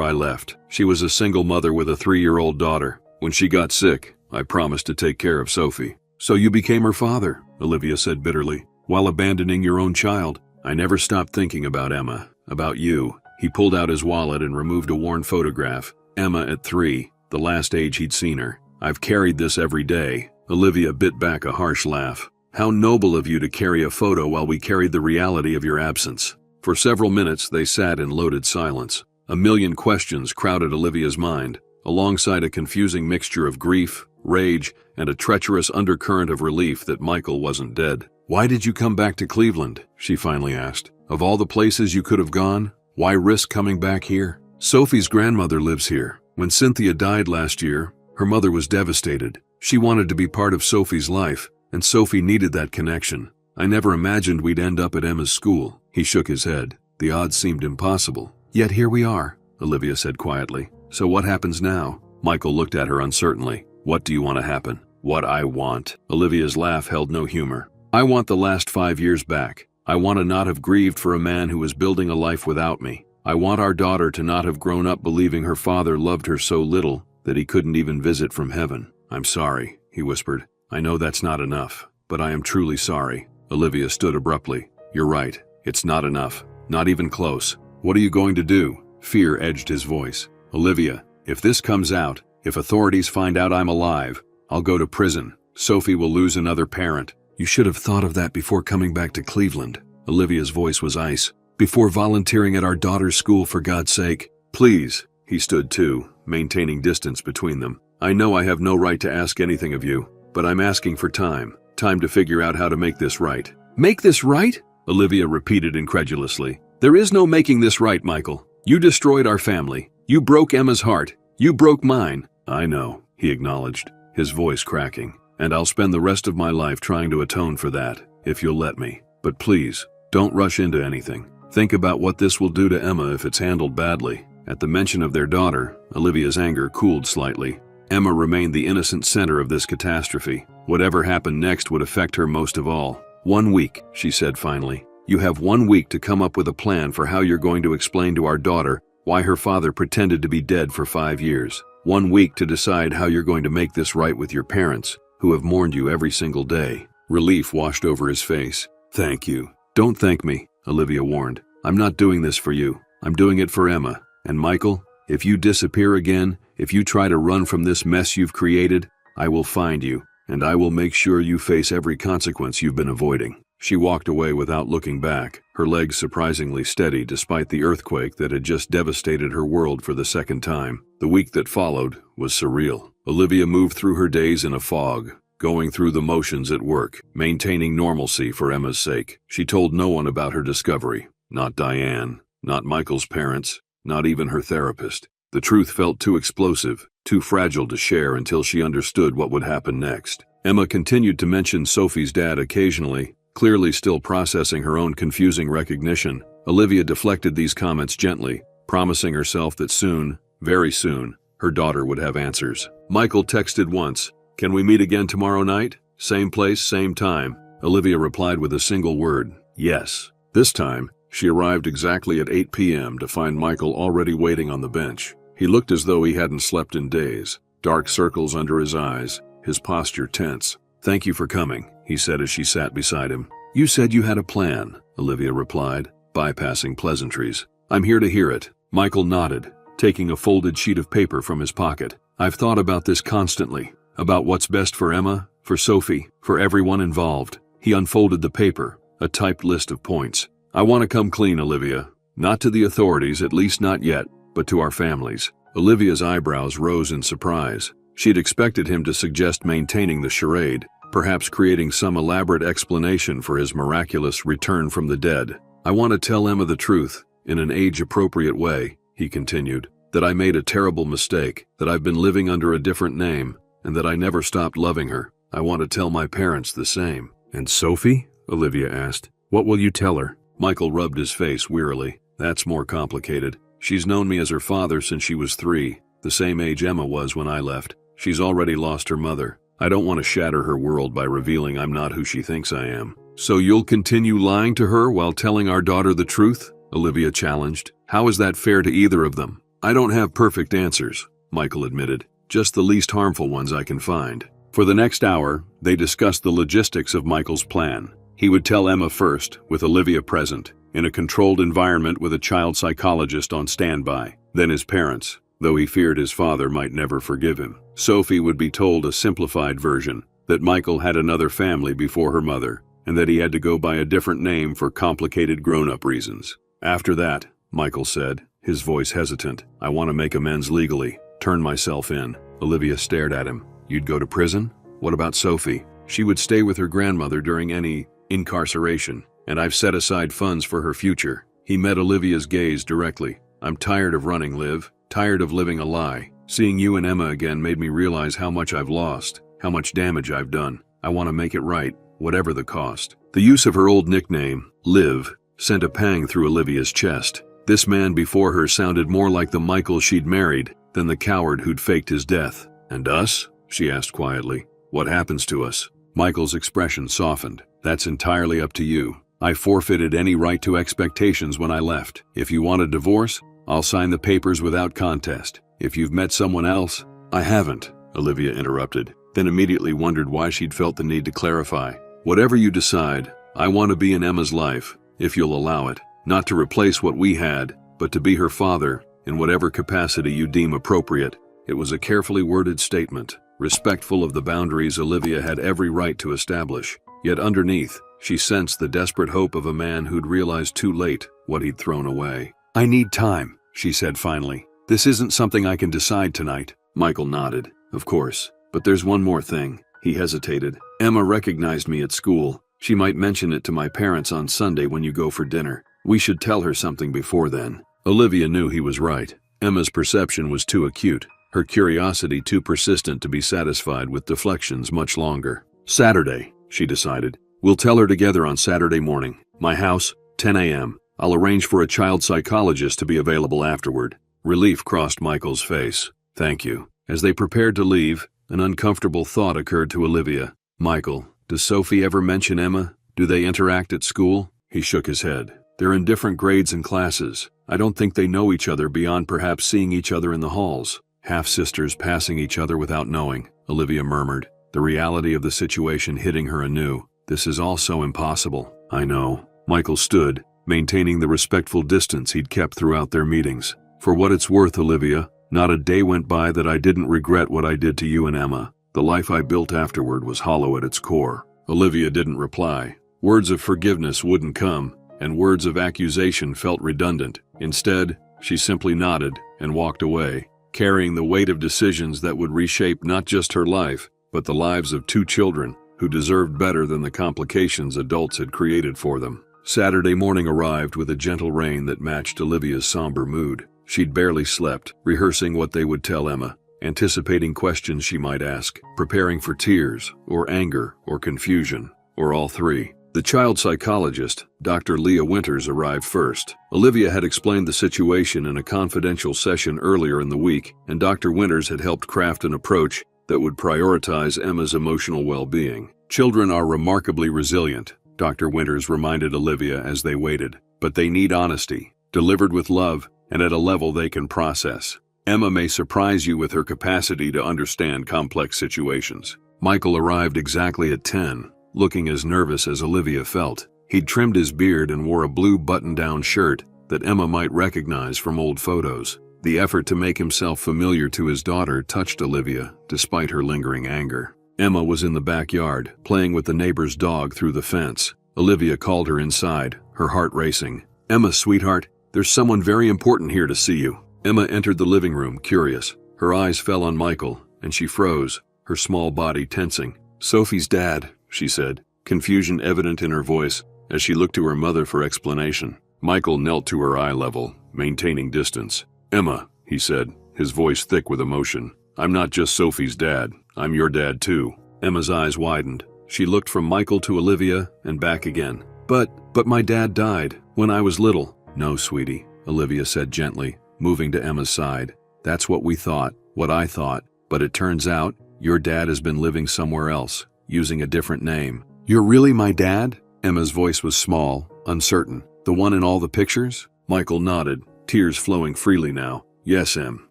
I left. She was a single mother with a 3-year-old daughter. When she got sick, I promised to take care of Sophie. So you became her father, Olivia said bitterly, while abandoning your own child. I never stopped thinking about Emma, about you. He pulled out his wallet and removed a worn photograph. Emma at 3, the last age he'd seen her. I've carried this every day. Olivia bit back a harsh laugh. How noble of you to carry a photo while we carried the reality of your absence. For several minutes, they sat in loaded silence. A million questions crowded Olivia's mind, alongside a confusing mixture of grief, rage, and a treacherous undercurrent of relief that Michael wasn't dead. Why did you come back to Cleveland? She finally asked. Of all the places you could have gone, why risk coming back here? Sophie's grandmother lives here. When Cynthia died last year, her mother was devastated. She wanted to be part of Sophie's life, and Sophie needed that connection. I never imagined we'd end up at Emma's school. He shook his head. The odds seemed impossible. Yet here we are, Olivia said quietly. So what happens now? Michael looked at her uncertainly. What do you want to happen? What I want? Olivia's laugh held no humor. I want the last 5 years back. I want to not have grieved for a man who was building a life without me. I want our daughter to not have grown up believing her father loved her so little that he couldn't even visit from heaven. I'm sorry, he whispered. I know that's not enough, but I am truly sorry. Olivia stood abruptly. You're right. It's not enough. Not even close. What are you going to do? Fear edged his voice. Olivia, if this comes out, if authorities find out I'm alive, I'll go to prison. Sophie will lose another parent. You should have thought of that before coming back to Cleveland. Olivia's voice was ice. Before volunteering at our daughter's school, for God's sake. Please. He stood too, maintaining distance between them. I know I have no right to ask anything of you, but I'm asking for time. Time to figure out how to make this right. Make this right? Olivia repeated incredulously. There is no making this right, Michael. You destroyed our family. You broke Emma's heart. You broke mine. I know, he acknowledged, his voice cracking. And I'll spend the rest of my life trying to atone for that, if you'll let me. But please, don't rush into anything. Think about what this will do to Emma if it's handled badly. At the mention of their daughter, Olivia's anger cooled slightly. Emma remained the innocent center of this catastrophe. Whatever happened next would affect her most of all. 1 week, she said finally. You have 1 week to come up with a plan for how you're going to explain to our daughter why her father pretended to be dead for 5 years. 1 week to decide how you're going to make this right with your parents, who have mourned you every single day. Relief washed over his face. Thank you. Don't thank me, Olivia warned. I'm not doing this for you. I'm doing it for Emma. And Michael, if you disappear again, if you try to run from this mess you've created, I will find you, and I will make sure you face every consequence you've been avoiding. She walked away without looking back, her legs surprisingly steady despite the earthquake that had just devastated her world for the second time. The week that followed was surreal. Olivia moved through her days in a fog, going through the motions at work, maintaining normalcy for Emma's sake. She told no one about her discovery. Not Diane, not Michael's parents, not even her therapist. The truth felt too explosive, too fragile to share until she understood what would happen next. Emma continued to mention Sophie's dad occasionally, clearly still processing her own confusing recognition. Olivia deflected these comments gently, promising herself that soon, very soon, her daughter would have answers. Michael texted once, "Can we meet again tomorrow night? Same place, same time." Olivia replied with a single word, "Yes." This time, she arrived exactly at 8 p.m. to find Michael already waiting on the bench. He looked as though he hadn't slept in days, dark circles under his eyes, his posture tense. "Thank you for coming," he said as she sat beside him. "You said you had a plan," Olivia replied, bypassing pleasantries. "I'm here to hear it." Michael nodded, taking a folded sheet of paper from his pocket. "I've thought about this constantly, about what's best for Emma, for Sophie, for everyone involved." He unfolded the paper, a typed list of points. "I want to come clean, Olivia. Not to the authorities, at least not yet, but to our families." Olivia's eyebrows rose in surprise. She'd expected him to suggest maintaining the charade, perhaps creating some elaborate explanation for his miraculous return from the dead. "I want to tell Emma the truth, in an age-appropriate way," he continued, "that I made a terrible mistake, that I've been living under a different name, and that I never stopped loving her. I want to tell my parents the same." "And Sophie?" Olivia asked. "What will you tell her?" Michael rubbed his face wearily. "That's more complicated. She's known me as her father since she was 3, the same age Emma was when I left. She's already lost her mother. I don't want to shatter her world by revealing I'm not who she thinks I am." "So you'll continue lying to her while telling our daughter the truth?" Olivia challenged. "How is that fair to either of them?" "I don't have perfect answers," Michael admitted. "Just the least harmful ones I can find." For the next hour, they discussed the logistics of Michael's plan. He would tell Emma first, with Olivia present, in a controlled environment with a child psychologist on standby. Then his parents, though he feared his father might never forgive him. Sophie would be told a simplified version, that Michael had another family before her mother, and that he had to go by a different name for complicated grown-up reasons. "After that," Michael said, his voice hesitant, "I want to make amends legally, turn myself in." Olivia stared at him. "You'd go to prison? What about Sophie?" "She would stay with her grandmother during any incarceration, and I've set aside funds for her future." He met Olivia's gaze directly. "I'm tired of running, Liv. Tired of living a lie. Seeing you and Emma again made me realize how much I've lost, how much damage I've done. I want to make it right, whatever the cost." The use of her old nickname, Liv, sent a pang through Olivia's chest. This man before her sounded more like the Michael she'd married than the coward who'd faked his death. "And us?" she asked quietly. What happens to us? Michael's expression softened. That's entirely up to you. I forfeited any right to expectations when I left. If you want a divorce, I'll sign the papers without contest. If you've met someone else, I haven't, Olivia interrupted, then immediately wondered why she'd felt the need to clarify. Whatever you decide, I want to be in Emma's life, if you'll allow it. Not to replace what we had, but to be her father, in whatever capacity you deem appropriate. It was a carefully worded statement, respectful of the boundaries Olivia had every right to establish. Yet underneath, she sensed the desperate hope of a man who'd realized too late what he'd thrown away. I need time, she said finally. This isn't something I can decide tonight. Michael nodded. Of course. But there's one more thing. He hesitated. Emma recognized me at school. She might mention it to my parents on Sunday when you go for dinner. We should tell her something before then. Olivia knew he was right. Emma's perception was too acute, her curiosity too persistent to be satisfied with deflections much longer. Saturday, she decided. We'll tell her together on Saturday morning. My house, 10 a.m. I'll arrange for a child psychologist to be available afterward. Relief crossed Michael's face. Thank you. As they prepared to leave, an uncomfortable thought occurred to Olivia. Michael, does Sophie ever mention Emma? Do they interact at school? He shook his head. They're in different grades and classes. I don't think they know each other beyond perhaps seeing each other in the halls. Half-sisters passing each other without knowing, Olivia murmured, the reality of the situation hitting her anew. This is all so impossible. I know. Michael stood, maintaining the respectful distance he'd kept throughout their meetings. For what it's worth, Olivia, not a day went by that I didn't regret what I did to you and Emma. The life I built afterward was hollow at its core. Olivia didn't reply. Words of forgiveness wouldn't come, and words of accusation felt redundant. Instead, she simply nodded and walked away, carrying the weight of decisions that would reshape not just her life, but the lives of two children who deserved better than the complications adults had created for them. Saturday morning arrived with a gentle rain that matched Olivia's somber mood. She'd barely slept, rehearsing what they would tell Emma, anticipating questions she might ask, preparing for tears, or anger, or confusion, or all three. The child psychologist, Dr. Leah Winters, arrived first. Olivia had explained the situation in a confidential session earlier in the week, and Dr. Winters had helped craft an approach that would prioritize Emma's emotional well-being. Children are remarkably resilient, Dr. Winters reminded Olivia as they waited, but they need honesty, delivered with love, and at a level they can process. Emma may surprise you with her capacity to understand complex situations. Michael arrived exactly at 10, looking as nervous as Olivia felt. He'd trimmed his beard and wore a blue button-down shirt that Emma might recognize from old photos. The effort to make himself familiar to his daughter touched Olivia, despite her lingering anger. Emma was in the backyard, playing with the neighbor's dog through the fence. Olivia called her inside, her heart racing. Emma, sweetheart, there's someone very important here to see you. Emma entered the living room, curious. Her eyes fell on Michael, and she froze, her small body tensing. Sophie's dad, she said, confusion evident in her voice as she looked to her mother for explanation. Michael knelt to her eye level, maintaining distance. Emma, he said, his voice thick with emotion. I'm not just Sophie's dad. I'm your dad too. Emma's eyes widened. She looked from Michael to Olivia and back again. But my dad died when I was little. No, sweetie, Olivia said gently, moving to Emma's side. That's what we thought, what I thought. But it turns out, your dad has been living somewhere else, using a different name. You're really my dad? Emma's voice was small, uncertain. The one in all the pictures? Michael nodded, tears flowing freely now. Yes, Em,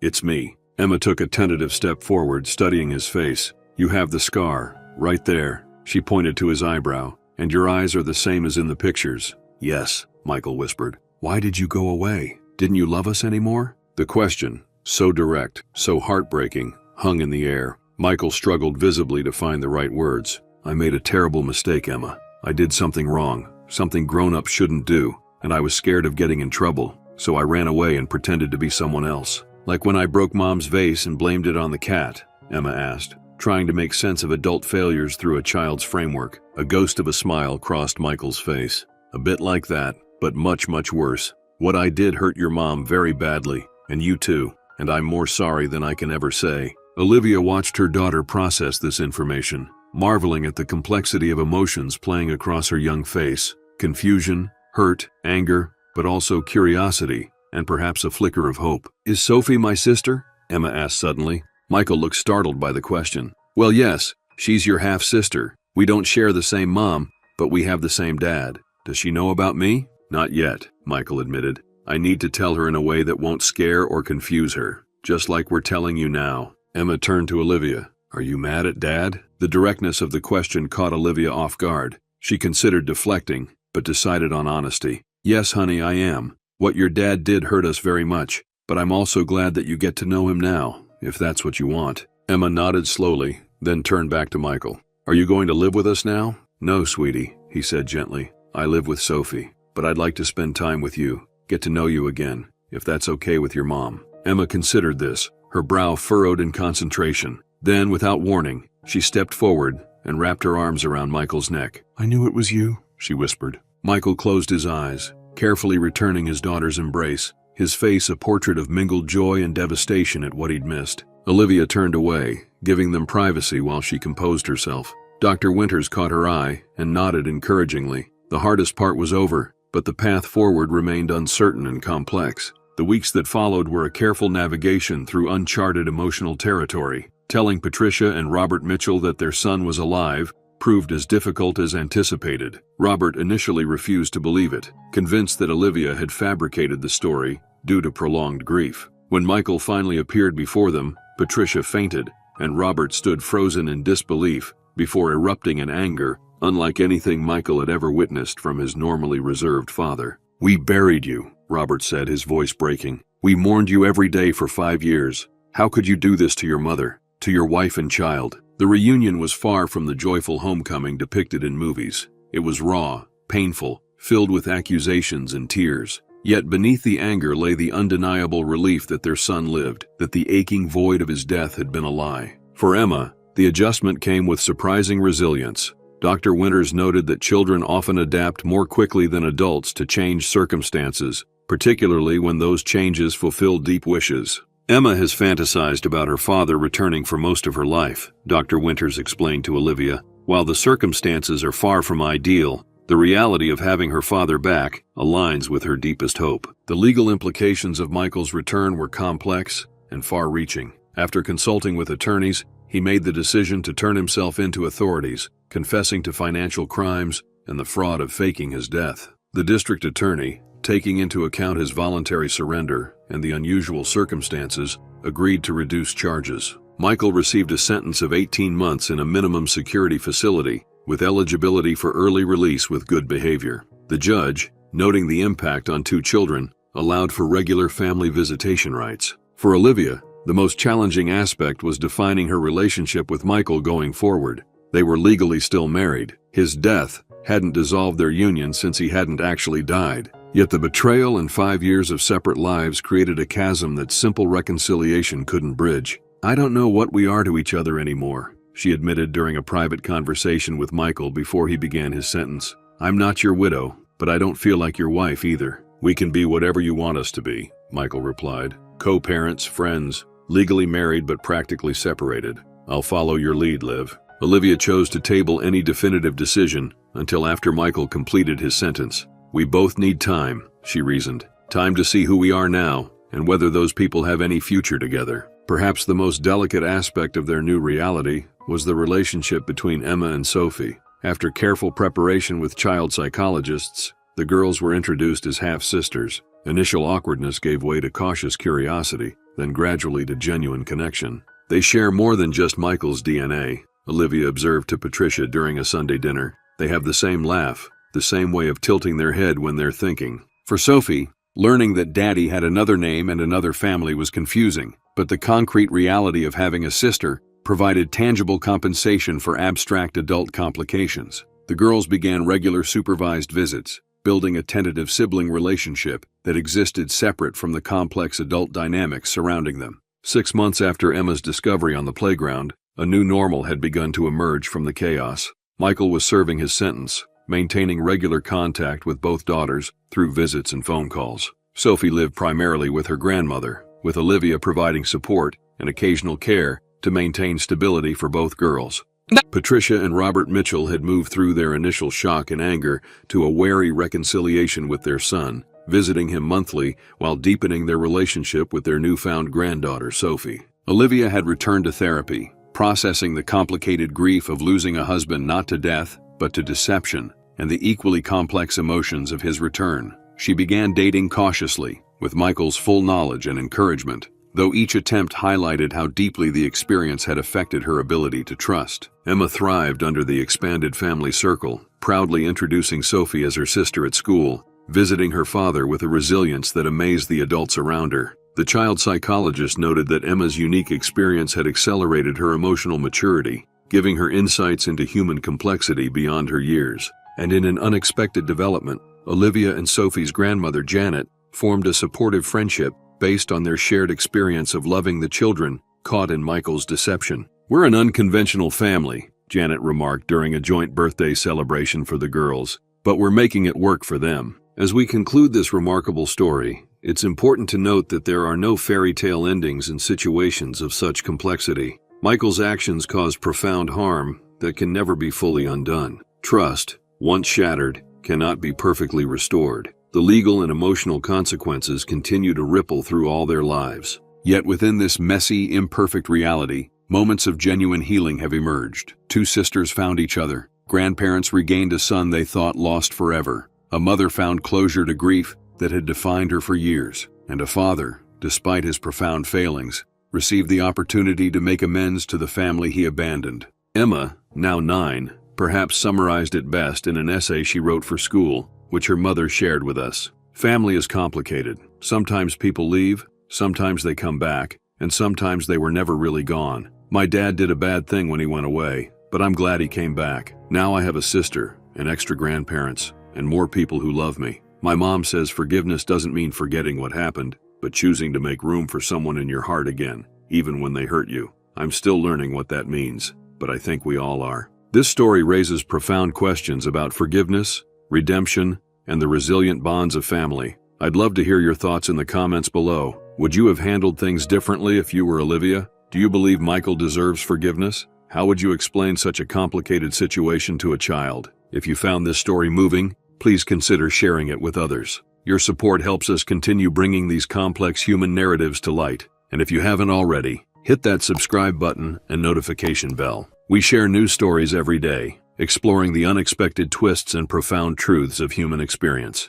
it's me. Emma took a tentative step forward, studying his face. You have the scar, right there. She pointed to his eyebrow. And your eyes are the same as in the pictures. Yes, Michael whispered. Why did you go away? Didn't you love us anymore? The question, so direct, so heartbreaking, hung in the air. Michael struggled visibly to find the right words. I made a terrible mistake, Emma. I did something wrong, something grown-ups shouldn't do, and I was scared of getting in trouble, so I ran away and pretended to be someone else. Like when I broke Mom's vase and blamed it on the cat, Emma asked, trying to make sense of adult failures through a child's framework. A ghost of a smile crossed Michael's face. A bit like that, but much, much worse. What I did hurt your mom very badly, and you too, and I'm more sorry than I can ever say. Olivia watched her daughter process this information, marveling at the complexity of emotions playing across her young face. Confusion, hurt, anger, but also curiosity, and perhaps a flicker of hope. Is Sophie my sister? Emma asked suddenly. Michael looked startled by the question. Well, yes, She's your half-sister. We don't share the same mom, but we have the same dad. Does she know about me? Not yet, Michael admitted. I need to tell her in a way that won't scare or confuse her, just like we're telling you now. Emma turned to Olivia. Are you mad at Dad? The directness of the question caught Olivia off guard. She considered deflecting, but decided on honesty. Yes, honey, I am. What your dad did hurt us very much, but I'm also glad that you get to know him now, if that's what you want. Emma nodded slowly, then turned back to Michael. Are you going to live with us now? No, sweetie, he said gently. I live with Sophie, but I'd like to spend time with you, get to know you again, if that's okay with your mom. Emma considered this, her brow furrowed in concentration. Then, without warning, she stepped forward and wrapped her arms around Michael's neck. I knew it was you, she whispered. Michael closed his eyes, carefully returning his daughter's embrace, his face a portrait of mingled joy and devastation at what he'd missed. Olivia turned away, giving them privacy while she composed herself. Dr. Winters caught her eye and nodded encouragingly. The hardest part was over, but the path forward remained uncertain and complex. The weeks that followed were a careful navigation through uncharted emotional territory. Telling Patricia and Robert Mitchell that their son was alive proved as difficult as anticipated. Robert initially refused to believe it, convinced that Olivia had fabricated the story due to prolonged grief. When Michael finally appeared before them, Patricia fainted, and Robert stood frozen in disbelief before erupting in anger, unlike anything Michael had ever witnessed from his normally reserved father. We buried you, Robert said, his voice breaking. We mourned you every day for 5 years. How could you do this to your mother, to your wife and child? The reunion was far from the joyful homecoming depicted in movies. It was raw, painful, filled with accusations and tears. Yet beneath the anger lay the undeniable relief that their son lived, that the aching void of his death had been a lie. For Emma, the adjustment came with surprising resilience. Dr. Winters noted that children often adapt more quickly than adults to changed circumstances, particularly when those changes fulfill deep wishes. Emma has fantasized about her father returning for most of her life, Dr. Winters explained to Olivia. While the circumstances are far from ideal, the reality of having her father back aligns with her deepest hope. The legal implications of Michael's return were complex and far-reaching. After consulting with attorneys, he made the decision to turn himself into authorities, confessing to financial crimes and the fraud of faking his death. The district attorney, taking into account his voluntary surrender and the unusual circumstances, agreed to reduce charges. Michael received a sentence of 18 months in a minimum security facility, with eligibility for early release with good behavior. The judge, noting the impact on 2 children, allowed for regular family visitation rights. For Olivia, the most challenging aspect was defining her relationship with Michael going forward. They were legally still married. His death hadn't dissolved their union since he hadn't actually died. Yet the betrayal and 5 years of separate lives created a chasm that simple reconciliation couldn't bridge. I don't know what we are to each other anymore, she admitted during a private conversation with Michael before he began his sentence. I'm not your widow, but I don't feel like your wife either. We can be whatever you want us to be, Michael replied. Co-parents, friends, legally married but practically separated. I'll follow your lead, Liv. Olivia chose to table any definitive decision until after Michael completed his sentence. We both need time, she reasoned. Time to see who we are now and whether those people have any future together. Perhaps the most delicate aspect of their new reality was the relationship between Emma and Sophie. After careful preparation with child psychologists, the girls were introduced as half-sisters. Initial awkwardness gave way to cautious curiosity, then gradually to genuine connection. They share more than just Michael's DNA, Olivia observed to Patricia during a Sunday dinner. They have the same laugh, the same way of tilting their head when they're thinking. For Sophie, learning that Daddy had another name and another family was confusing, but the concrete reality of having a sister provided tangible compensation for abstract adult complications. The girls began regular supervised visits, building a tentative sibling relationship that existed separate from the complex adult dynamics surrounding them. 6 months after Emma's discovery on the playground, a new normal had begun to emerge from the chaos. Michael was serving his sentence, maintaining regular contact with both daughters through visits and phone calls. Sophie lived primarily with her grandmother, with Olivia providing support and occasional care to maintain stability for both girls. Patricia and Robert Mitchell had moved through their initial shock and anger to a wary reconciliation with their son, visiting him monthly while deepening their relationship with their newfound granddaughter, Sophie. Olivia had returned to therapy, processing the complicated grief of losing a husband not to death, but to deception, and the equally complex emotions of his return. She began dating cautiously, with Michael's full knowledge and encouragement, though each attempt highlighted how deeply the experience had affected her ability to trust. Emma thrived under the expanded family circle, proudly introducing Sophie as her sister at school, visiting her father with a resilience that amazed the adults around her. The child psychologist noted that Emma's unique experience had accelerated her emotional maturity, giving her insights into human complexity beyond her years. And in an unexpected development, Olivia and Sophie's grandmother, Janet, formed a supportive friendship based on their shared experience of loving the children caught in Michael's deception. "We're an unconventional family," Janet remarked during a joint birthday celebration for the girls, "but we're making it work for them." As we conclude this remarkable story, it's important to note that there are no fairy tale endings in situations of such complexity. Michael's actions caused profound harm that can never be fully undone. Trust, once shattered, cannot be perfectly restored. The legal and emotional consequences continue to ripple through all their lives. Yet within this messy, imperfect reality, moments of genuine healing have emerged. Two sisters found each other. Grandparents regained a son they thought lost forever. A mother found closure to grief that had defined her for years. And a father, despite his profound failings, received the opportunity to make amends to the family he abandoned. Emma, now 9, perhaps summarized it best in an essay she wrote for school, which her mother shared with us. "Family is complicated. Sometimes people leave, sometimes they come back, and sometimes they were never really gone. My dad did a bad thing when he went away, but I'm glad he came back. Now I have a sister, and extra grandparents, and more people who love me. My mom says forgiveness doesn't mean forgetting what happened, but choosing to make room for someone in your heart again, even when they hurt you. I'm still learning what that means, but I think we all are." This story raises profound questions about forgiveness, redemption, and the resilient bonds of family. I'd love to hear your thoughts in the comments below. Would you have handled things differently if you were Olivia? Do you believe Michael deserves forgiveness? How would you explain such a complicated situation to a child? If you found this story moving, please consider sharing it with others. Your support helps us continue bringing these complex human narratives to light. And if you haven't already, hit that subscribe button and notification bell. We share new stories every day, exploring the unexpected twists and profound truths of human experience.